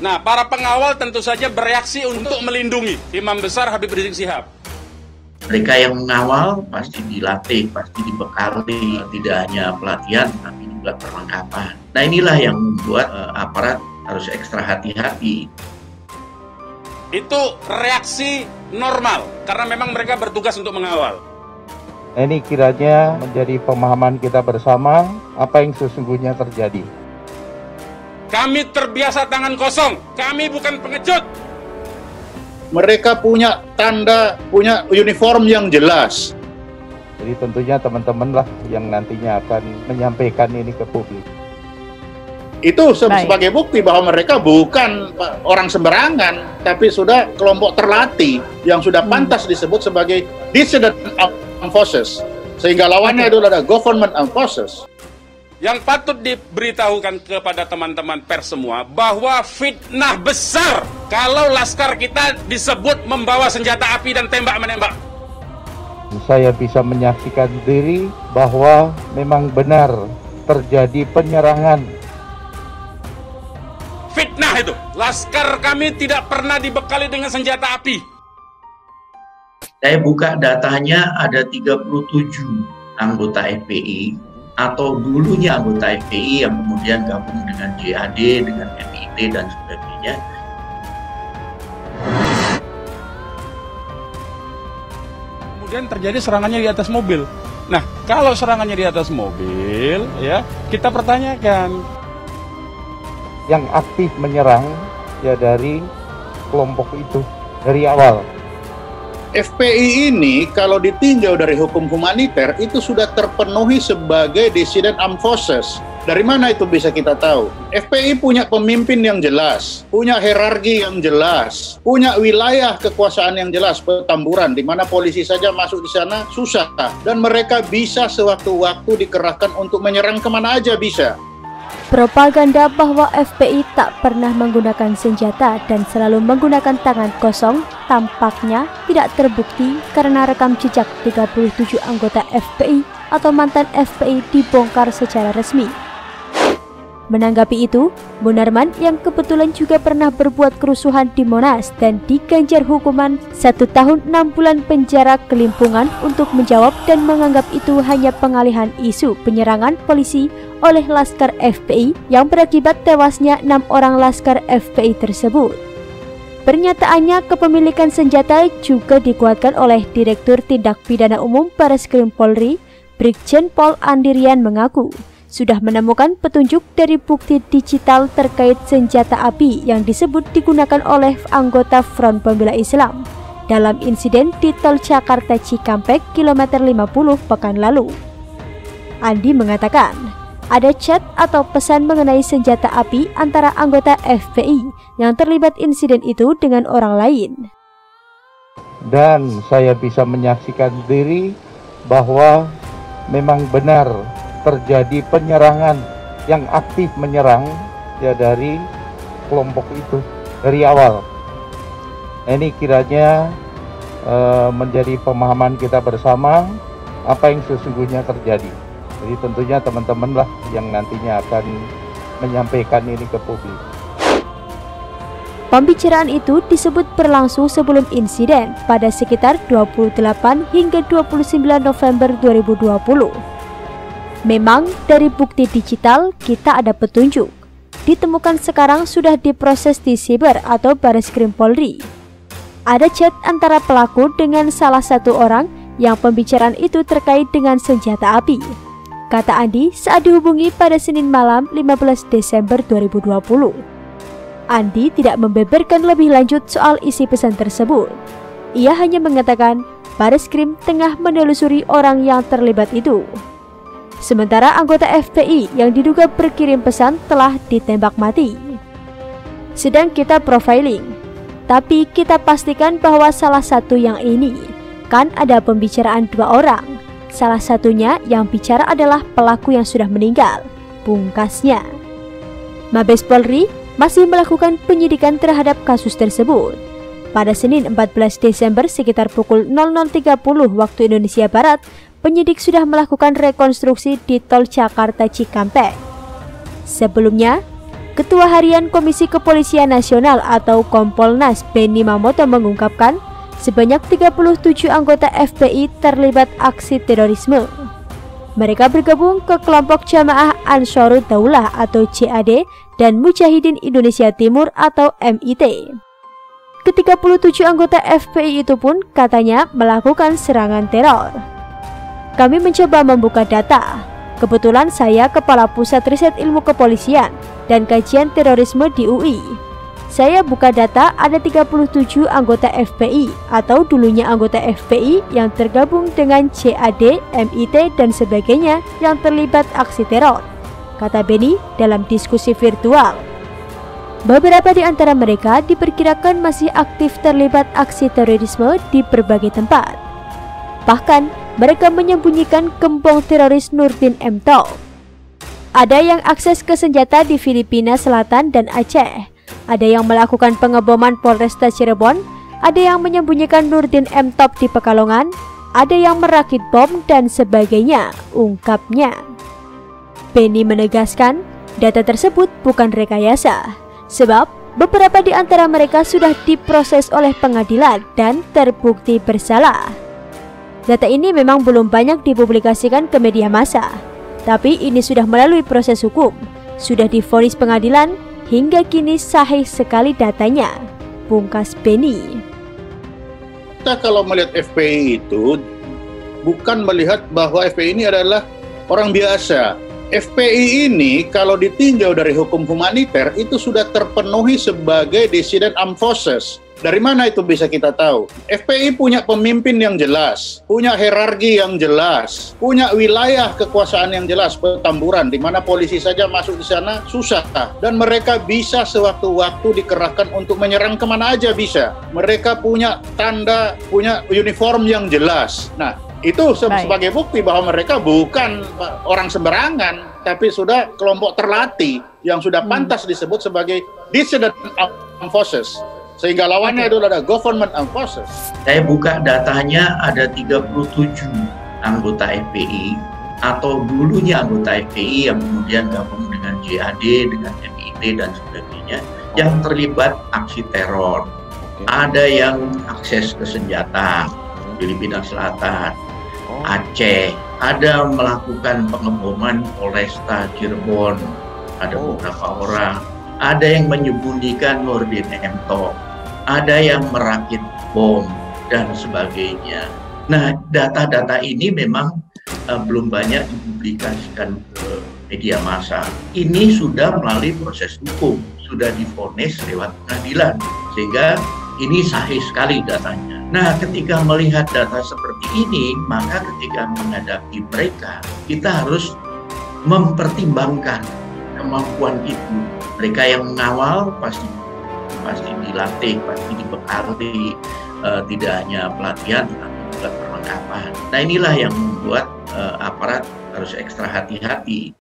Nah, para pengawal tentu saja bereaksi untuk melindungi Imam Besar Habib Rizik Syihab. Mereka yang mengawal pasti dilatih, pasti dibekali, tidak hanya pelatihan, tapi juga perlengkapan. Nah, inilah yang membuat aparat harus ekstra hati-hati. Itu reaksi normal, karena memang mereka bertugas untuk mengawal. Ini kiranya menjadi pemahaman kita bersama apa yang sesungguhnya terjadi. Kami terbiasa tangan kosong, kami bukan pengecut. Mereka punya tanda, punya uniform yang jelas. Jadi tentunya teman-teman lah yang nantinya akan menyampaikan ini ke publik. Itu sebagai bukti bahwa mereka bukan orang sembarangan, tapi sudah kelompok terlatih yang sudah pantas disebut sebagai dissident armed forces. Sehingga lawannya itu adalah government armed forces. Yang patut diberitahukan kepada teman-teman pers semua bahwa fitnah besar kalau laskar kita disebut membawa senjata api dan tembak-menembak. Saya bisa menyaksikan diri bahwa memang benar terjadi penyerangan. Fitnah itu. Laskar kami tidak pernah dibekali dengan senjata api. Saya buka datanya, ada 37 anggota FPI atau dulunya anggota FPI yang kemudian gabung dengan JAD, dengan MIT dan sebagainya. Kemudian terjadi serangannya di atas mobil. Nah, kalau serangannya di atas mobil, ya kita pertanyakan. Yang aktif menyerang ya dari kelompok itu dari awal. FPI ini kalau ditinjau dari hukum humaniter itu sudah terpenuhi sebagai dissident armed forces. Dari mana itu bisa kita tahu? FPI punya pemimpin yang jelas, punya hierarki yang jelas, punya wilayah kekuasaan yang jelas, Petamburan, di mana polisi saja masuk di sana susah. Dan mereka bisa sewaktu-waktu dikerahkan untuk menyerang kemana aja bisa. Propaganda bahwa FPI tak pernah menggunakan senjata dan selalu menggunakan tangan kosong tampaknya tidak terbukti karena rekam jejak 37 anggota FPI atau mantan FPI dibongkar secara resmi. Menanggapi itu, Munarman yang kebetulan juga pernah berbuat kerusuhan di Monas dan diganjar hukuman 1 tahun 6 bulan penjara kelimpungan untuk menjawab dan menganggap itu hanya pengalihan isu penyerangan polisi oleh laskar FPI yang berakibat tewasnya 6 orang laskar FPI tersebut. Pernyataannya kepemilikan senjata juga dikuatkan oleh Direktur Tindak Pidana Umum Bareskrim Polri, Brigjen Pol Andirian mengaku sudah menemukan petunjuk dari bukti digital terkait senjata api yang disebut digunakan oleh anggota Front Pembela Islam dalam insiden di Tol Jakarta Cikampek kilometer 50 pekan lalu. Andi mengatakan, ada chat atau pesan mengenai senjata api antara anggota FPI yang terlibat insiden itu dengan orang lain. Dan saya bisa menyaksikan diri bahwa memang benar terjadi penyerangan yang aktif menyerang ya dari kelompok itu dari awal. Ini kiranya menjadi pemahaman kita bersama apa yang sesungguhnya terjadi. Jadi tentunya teman-teman lah yang nantinya akan menyampaikan ini ke publik. Pembicaraan itu disebut berlangsung sebelum insiden pada sekitar 28 hingga 29 November 2020. Memang dari bukti digital kita ada petunjuk. Ditemukan sekarang sudah diproses di Siber atau Bareskrim Polri. Ada chat antara pelaku dengan salah satu orang yang pembicaraan itu terkait dengan senjata api. Kata Andi saat dihubungi pada Senin malam 15 Desember 2020. Andi tidak membeberkan lebih lanjut soal isi pesan tersebut. Ia hanya mengatakan Bareskrim tengah menelusuri orang yang terlibat itu. Sementara anggota FPI yang diduga berkirim pesan telah ditembak mati. Sedang kita profiling, tapi kita pastikan bahwa salah satu yang ini, kan ada pembicaraan 2 orang. Salah satunya yang bicara adalah pelaku yang sudah meninggal, pungkasnya. Mabes Polri masih melakukan penyidikan terhadap kasus tersebut. Pada Senin 14 Desember sekitar pukul 00.30 waktu Indonesia Barat, penyidik sudah melakukan rekonstruksi di Tol Jakarta Cikampek. Sebelumnya, Ketua Harian Komisi Kepolisian Nasional atau Kompolnas Benny Mamoto mengungkapkan sebanyak 37 anggota FPI terlibat aksi terorisme. Mereka bergabung ke kelompok Jamaah Ansharud Daulah atau JAD dan Mujahidin Indonesia Timur atau MIT. Ke-37 anggota FPI itu pun katanya melakukan serangan teror. Kami mencoba membuka data. Kebetulan saya Kepala Pusat Riset Ilmu Kepolisian dan Kajian Terorisme di UI. Saya buka data ada 37 anggota FPI atau dulunya anggota FPI yang tergabung dengan JAD, MIT, dan sebagainya yang terlibat aksi teror, kata Benny dalam diskusi virtual. Beberapa di antara mereka diperkirakan masih aktif terlibat aksi terorisme di berbagai tempat. Bahkan, mereka menyembunyikan gembong teroris Nurdin M. Top. Ada yang akses ke senjata di Filipina Selatan dan Aceh. Ada yang melakukan pengeboman Polresta Cirebon. Ada yang menyembunyikan Nurdin M. Top di Pekalongan. Ada yang merakit bom dan sebagainya, ungkapnya. Benny menegaskan, data tersebut bukan rekayasa. Sebab, beberapa di antara mereka sudah diproses oleh pengadilan dan terbukti bersalah. Data ini memang belum banyak dipublikasikan ke media massa, tapi ini sudah melalui proses hukum, sudah divonis pengadilan, hingga kini sahih sekali datanya, pungkas Benny. Kita kalau melihat FPI itu, bukan melihat bahwa FPI ini adalah orang biasa. FPI ini kalau ditinjau dari hukum humaniter, itu sudah terpenuhi sebagai dissident armed forces. Dari mana itu bisa kita tahu? FPI punya pemimpin yang jelas, punya hierarki yang jelas, punya wilayah kekuasaan yang jelas, Petamburan, di mana polisi saja masuk di sana susah. Dan mereka bisa sewaktu-waktu dikerahkan untuk menyerang kemana aja bisa. Mereka punya tanda, punya uniform yang jelas. Nah, itu sebagai bukti bahwa mereka bukan orang sembarangan, tapi sudah kelompok terlatih yang sudah pantas disebut sebagai dissident armed forces. Sehingga lawannya itu adalah government armed forces. Saya buka datanya ada 37 anggota FPI atau dulunya anggota FPI yang kemudian gabung dengan JAD, dengan MIT dan sebagainya yang terlibat aksi teror. Ada yang akses ke senjata, Filipina Selatan, Aceh, ada melakukan pengeboman Polresta Cirebon, ada beberapa orang, ada yang menyembunyikan Nurdin M. Top, ada yang merakit bom dan sebagainya. Nah, data-data ini memang belum banyak dipublikasikan ke media massa. Ini sudah melalui proses hukum, sudah divonis lewat pengadilan, sehingga ini sahih sekali datanya. Nah, ketika melihat data seperti ini, maka ketika menghadapi mereka, kita harus mempertimbangkan kemampuan itu. Mereka yang mengawal pasti dilatih, pasti dibekali, tidak hanya pelatihan, tetapi juga perlengkapan. Nah, inilah yang membuat aparat harus ekstra hati-hati.